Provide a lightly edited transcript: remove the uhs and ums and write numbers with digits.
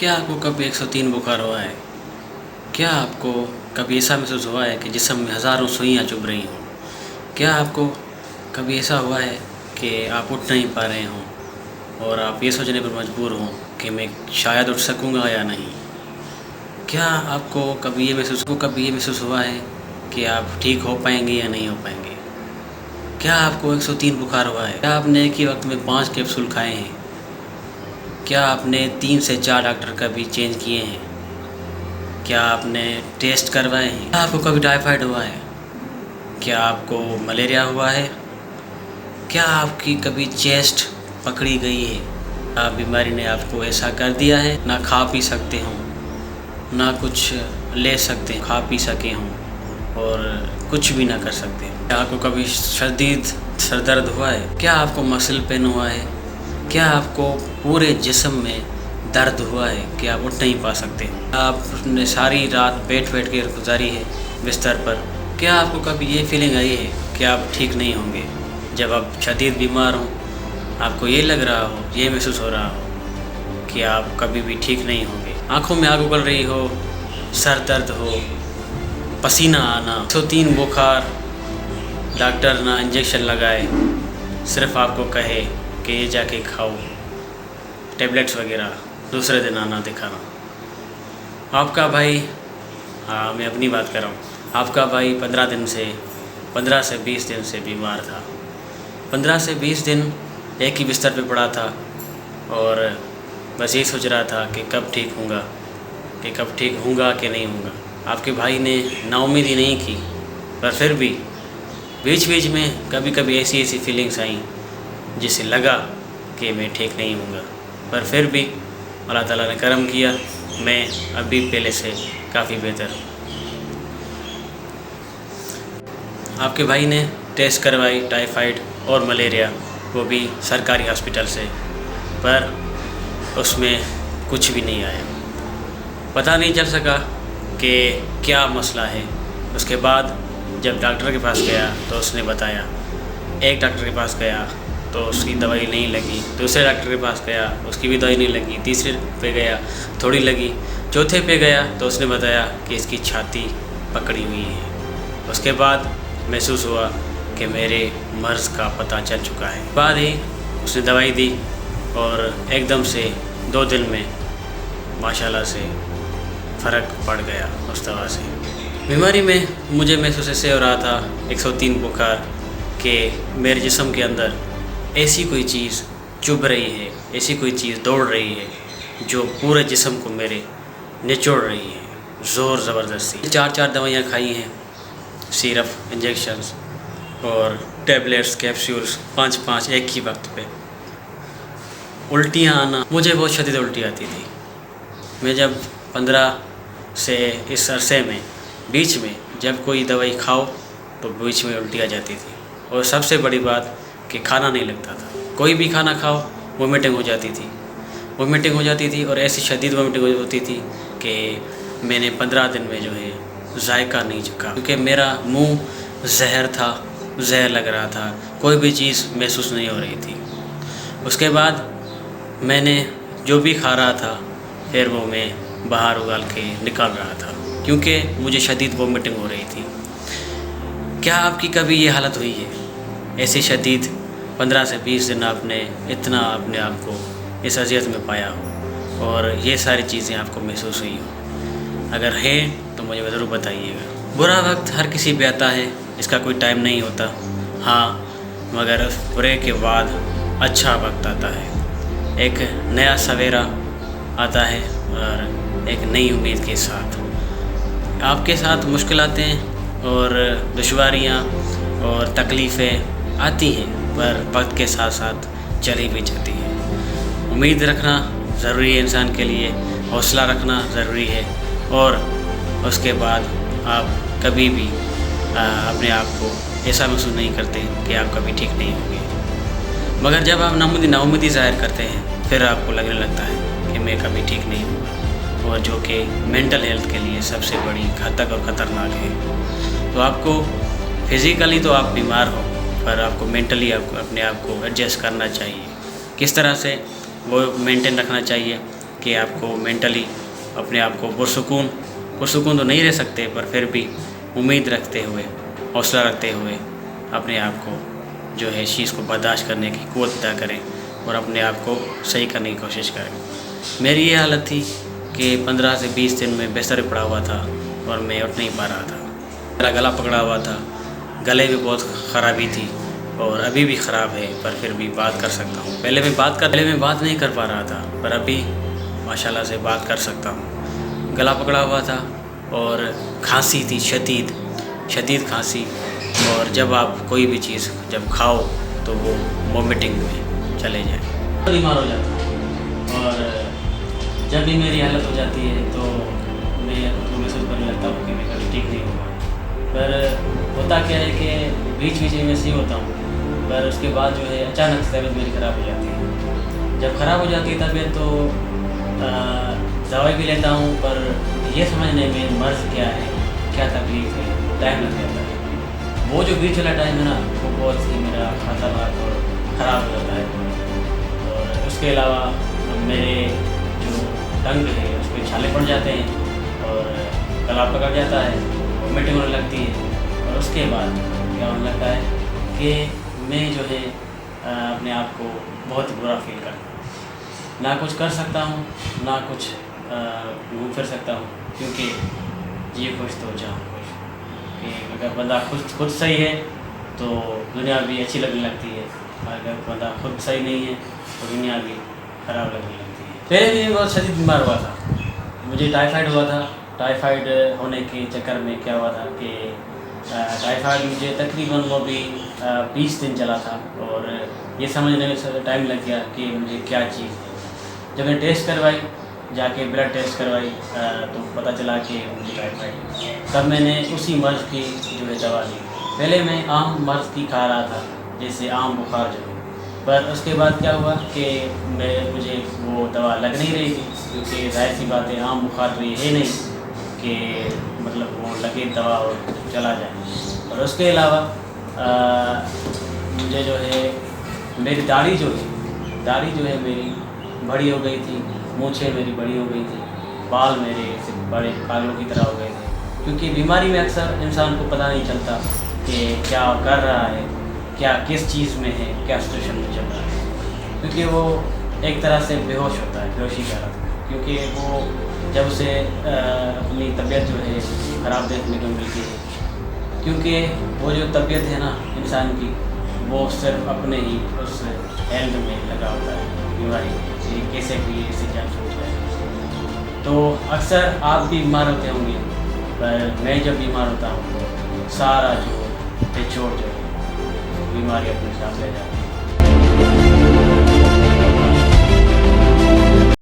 क्या आपको कभी 103 बुखार हुआ है? क्या आपको कभी ऐसा महसूस हुआ है कि जिस्म में हज़ारों सुइयाँ चुभ रही हों? क्या आपको कभी ऐसा हुआ है कि आप उठ नहीं पा रहे हों और आप ये सोचने पर मजबूर हों कि मैं शायद उठ सकूँगा या नहीं? क्या आपको कभी ये महसूस हुआ है कि आप ठीक हो पाएंगे या नहीं हो पाएंगे? क्या आपको 103 बुखार हुआ है? क्या आपने एक ही वक्त में 5 कैप्सूल खाए हैं? क्या आपने 3 से 4 डॉक्टर कभी चेंज किए हैं? क्या आपने टेस्ट करवाए हैं? क्या आपको कभी टाइफाइड हुआ है? क्या आपको मलेरिया हुआ है? क्या आपकी कभी चेस्ट पकड़ी गई है? आप बीमारी ने आपको ऐसा कर दिया है ना खा पी सकते हों, ना कुछ ले सकते खा पी सके हों और कुछ भी ना कर सकते हों? क्या आपको कभी शदीद सर दर्द हुआ है? क्या आपको मसल पेन हुआ है? क्या आपको पूरे जिस्म में दर्द हुआ है कि आप उठ नहीं पा सकते? आपने सारी रात बैठ के गुजारी है बिस्तर पर। क्या आपको कभी ये फीलिंग आई है कि आप ठीक नहीं होंगे? जब आप शदीद बीमार हों, आपको ये लग रहा हो, ये महसूस हो रहा हो कि आप कभी भी ठीक नहीं होंगे, आँखों में आग उगल रही हो, सर दर्द हो, पसीना आना, 103 बुखार, डॉक्टर ना इंजेक्शन लगाए, सिर्फ आपको कहे कि ये जाके खाओ टेबलेट्स वगैरह, दूसरे दिन आना दिखाना। आपका भाई, हाँ मैं अपनी बात कर रहा हूँ, आपका भाई 15 से 20 दिन से बीमार था। 15 से 20 दिन एक ही बिस्तर पे पड़ा था और बस यही सोच रहा था कि कब ठीक होऊंगा कि नहीं होऊंगा। आपके भाई ने नाउम्मीदी नहीं की, पर फिर भी बीच में कभी कभी ऐसी फीलिंग्स आई जिससे लगा कि मैं ठीक नहीं होऊंगा, पर फिर भी अल्लाह ताला ने करम किया, मैं अभी पहले से काफ़ी बेहतर हूँ। आपके भाई ने टेस्ट करवाई टाइफाइड और मलेरिया, वो भी सरकारी हॉस्पिटल से, पर उसमें कुछ भी नहीं आया। पता नहीं चल सका कि क्या मसला है। उसके बाद जब डॉक्टर के पास गया तो उसने बताया, एक डॉक्टर के पास गया तो उसकी दवाई नहीं लगी, दूसरे डॉक्टर के पास गया उसकी भी दवाई नहीं लगी, तीसरे पे गया थोड़ी लगी, चौथे पे गया तो उसने बताया कि इसकी छाती पकड़ी हुई है। उसके बाद महसूस हुआ कि मेरे मर्ज़ का पता चल चुका है। बाद ही उसने दवाई दी और एकदम से 2 दिन में माशाल्लाह से फ़र्क पड़ गया उस दवा से। बीमारी में मुझे महसूस ऐसे हो रहा था 103 बुखार कि मेरे जिस्म के अंदर ऐसी कोई चीज़ चुभ रही है, ऐसी कोई चीज़ दौड़ रही है जो पूरे जिस्म को मेरे निचोड़ रही है ज़ोर ज़बरदस्ती। 4 दवाइयाँ खाई हैं, सिरप, इंजेक्शन्स और टेबलेट्स, कैप्सूल्स, 5 एक ही वक्त पे। उल्टियाँ आना, मुझे बहुत शदीद उल्टी आती थी। मैं जब 15 से इस अरसे में बीच में जब कोई दवाई खाओ तो बीच में उल्टी आ जाती थी, और सबसे बड़ी बात कि खाना नहीं लगता था। कोई भी खाना खाओ वोमिटिंग हो जाती थी और ऐसी शदीद वोमिटिंग होती थी कि मैंने 15 दिन में जो है जायका नहीं चखा, क्योंकि मेरा मुंह जहर लग रहा था, कोई भी चीज़ महसूस नहीं हो रही थी। उसके बाद मैंने जो भी खा रहा था फिर वो मैं बाहर उगाल के निकाल रहा था, क्योंकि मुझे शदीद वोमिटिंग हो रही थी। क्या आपकी कभी ये हालत हुई है ऐसी शदीद 15 से 20 दिन आपने इतना अपने आप को इस अज़ियत में पाया हो और ये सारी चीज़ें आपको महसूस हुई हो? अगर है तो मुझे ज़रूर बताइएगा। बुरा वक्त हर किसी पे आता है, इसका कोई टाइम नहीं होता। हाँ, मगर बुरे के बाद अच्छा वक्त आता है, एक नया सवेरा आता है और एक नई उम्मीद के साथ। आपके साथ मुश्किलातें और दुश्वारियाँ और तकलीफ़ें आती हैं, पर वक्त के साथ साथ चली भी जाती हैं। उम्मीद रखना ज़रूरी है इंसान के लिए, हौसला रखना ज़रूरी है, और उसके बाद आप कभी भी अपने आप को ऐसा महसूस नहीं करते कि आप कभी ठीक नहीं होंगे। मगर जब आप नाउम्मीदी ज़ाहिर करते हैं फिर आपको लगने लगता है कि मैं कभी ठीक नहीं हूँ, और जो कि मेंटल हेल्थ के लिए सबसे बड़ी घातक और ख़तरनाक है। तो आपको फिज़िकली तो आप बीमार हो, पर आपको मेंटली आपको अपने आप को एडजस्ट करना चाहिए। किस तरह से वो मेंटेन रखना चाहिए کہ آپ کو مینٹلی اپنے آپ کو پرسکون تو نہیں رہ سکتے، پر پھر بھی امید رکھتے ہوئے، حوصلہ رکھتے ہوئے اپنے آپ کو جو ہے اس چیز کو برداشت کرنے کی قوت پیدا کریں اور اپنے آپ کو صحیح کرنے کی کوشش کریں۔ میری یہ حالت تھی کہ 15 سے 20 دن میں بستر پہ پڑا ہوا تھا اور میں اٹھ نہیں پا رہا تھا، میرا گلا پکڑا ہوا تھا، گلے میں بہت خرابی تھی اور ابھی بھی خراب ہے، پر پھر بھی بات کر سکتا ہوں۔ پہلے میں بات نہیں کر پا رہا تھا، پر ابھی ماشاءاللہ سے بات کر سکتا ہوں۔ گلا پکڑا ہوا تھا اور کھانسی تھی، شدید کھانسی، اور جب آپ کوئی بھی چیز جب کھاؤ تو وہ وومیٹنگ میں چلے جائیں، بیمار ہو جاتا ہوں۔ اور جب بھی میری حالت ہو جاتی ہے تو میں خود کو محسوس کرنے لگتا ہوں کہ میں کبھی ٹھیک نہیں ہوں گا، پر ہوتا کیا ہے کہ بیچ میں صحیح ہوتا ہوں، پر اس کے بعد جو ہے اچانک سے طبیعت میری خراب ہو جاتی ہے۔ جب خراب ہو جاتی ہے طبیعت تو دوائی بھی لیتا ہوں، پر یہ سمجھنے میں مرض کیا ہے، کیا تکلیف ہے، ٹائم لگ جاتا ہے۔ وہ جو بیچ والا ٹائم ہے نا، وہ بہت ہی میرا خطرناک اور خراب ہو جاتا ہے۔ اور اس کے علاوہ میرے جو ٹنگ ہے اس پہ چھالے پڑ جاتے ہیں اور گلا پکڑ جاتا ہے، وومیٹنگ ہونے لگتی ہے، اور اس کے بعد کیا ہونے لگتا ہے کہ میں جو ہے اپنے آپ کو بہت برا فیل کرتا ہوں، نہ کچھ کر سکتا ہوں، نہ کچھ گھوم پھر سکتا ہوں، کیونکہ یہ خوش تو جہاں خوش، کہ اگر بندہ خود صحیح ہے تو دنیا بھی اچھی لگنے لگتی ہے، اور اگر بندہ خود صحیح نہیں ہے تو دنیا بھی خراب لگنے لگتی ہے۔ پہلے بھی بہت شدید بیمار ہوا تھا، مجھے ٹائیفائڈ ہوا تھا۔ ٹائیفائڈ ہونے کے چکر میں کیا ہوا تھا کہ ٹائیفائڈ مجھے تقریباً وہ بھی 20 دن چلا تھا، اور یہ سمجھنے میں ٹائم لگ گیا کہ مجھے کیا چیز ہے۔ جب میں ٹیسٹ کروائی، جا کے بلڈ ٹیسٹ کروائی، تو پتہ چلا کہ مجھے ٹائیفائڈ ہے۔ تب میں نے اسی مرض کی جو ہے دوا لی۔ پہلے میں عام مرض کی کھا رہا تھا، جیسے عام بخار جو ہے، پر اس کے بعد کیا ہوا کہ مجھے وہ دوا لگ نہیں رہی تھی، کیونکہ ظاہر سی بات ہے عام بخار تو یہ ہے نہیں کہ مطلب وہ لگے دوا اور چلا جائے۔ اور اس کے علاوہ مجھے جو ہے میری داڑھی جو ہے میری بڑی ہو گئی تھی، مونچھیں میری بڑی ہو گئی تھی، بال میرے سے بڑے پاگلوں کی طرح ہو گئے تھے، کیونکہ بیماری میں اکثر انسان کو پتہ نہیں چلتا کہ کیا کر رہا ہے، کیا کس چیز میں ہے، کیا سچویشن میں چل رہا ہے، کیونکہ وہ ایک طرح سے بے ہوش ہوتا ہے، بے ہوشی کا حالت، کیونکہ وہ جب اسے اپنی طبیعت جو ہے خراب دیکھنے کو ملتی ہے، کیونکہ وہ جو طبیعت ہے نا انسان کی، وہ صرف اپنے ہی اس ہیلتھ میں لگا ہوتا ہے، بیماری کیسے بھی اسے کیا سوچ رہے ہیں۔ تو اکثر آپ بھی بیمار ہوتے ہوں گے، پر میں جب بیمار ہوتا ہوں تو سارا جو نچوڑ جو ہے بیماری اپنے ساتھ لے جاتی ہے۔